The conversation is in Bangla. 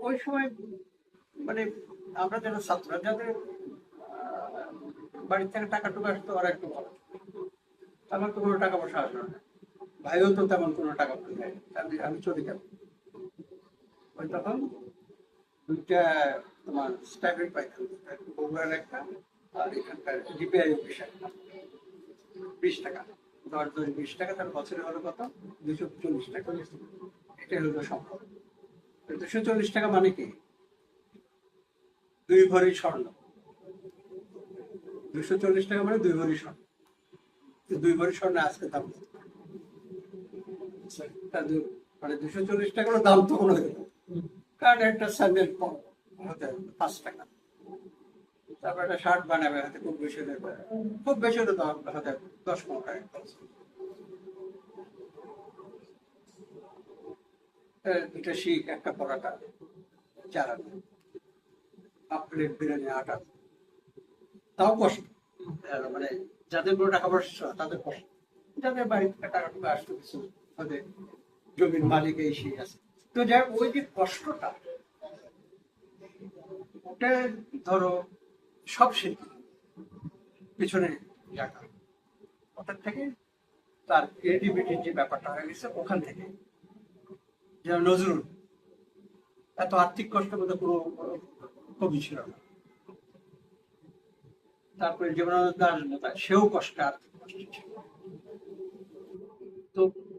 ওই সময় মানে আমরা যারা ছাত্র, যাদের বাড়ির থেকে টাকা টুকা আসতো, ওরা একটু ভালো। আমার তো কোনো টাকা পয়সা আসলো না, ভাইও তো তেমন কোনো টাকা পয়সা নেই, আমি চলে যাবো। ওই তখন দুইটা তোমার স্টাইপেন্ড পাইতাম, বগুড়ার একটা আর এখানকার ডিপিআই অফিস একটা, 20 টাকা, 10 10 20 টাকা, তার বছরে হলো কত, 240 টাকা। এটাই হলো সম্ভব। 240 টাকা মানে কি, 2 ভরি স্বর্ণ। 240 টাকা মানে 2 ভরি স্বর্ণ। 2 ভরি স্বর্ণ আজকে দাম কত? মানে 240 টাকারও দাম তো কোনো হতো না। কারণ একটা স্যান্ডেল হতে 5 টাকা, তারপর একটা শার্ট বানাবে হাতে, খুব বেশি হলে হাতে 10 15 টাকা খরচ। দুটা শিখ, একটা পরাটা, 4 আনা, হাফ প্লেট বিরিয়ানি, 8 আনা। তাও কষ্ট। মানে যাদের কোনো টাকা পয়সা ছিল না, তাদের কষ্ট। যাদের বাড়ি থেকে টাকা টুকা আসতো কিছু, তাদের জমির মালিক এই সেই আছে। তো যাই হোক, ওই যে কষ্টটা, ওটা ধরো সব শিল্পী পিছনে জায়গা, ওটার থেকে তার ক্রিয়েটিভিটির যে ব্যাপারটা হয়ে গেছে ওখান থেকে। যেমন নজরুল, এত আর্থিক কষ্টের মধ্যে কোনো কবি ছিল না। তারপরে জীবনানন্দ দাশ, সেও কষ্টে, আর্থিক কষ্টে ছিল। তো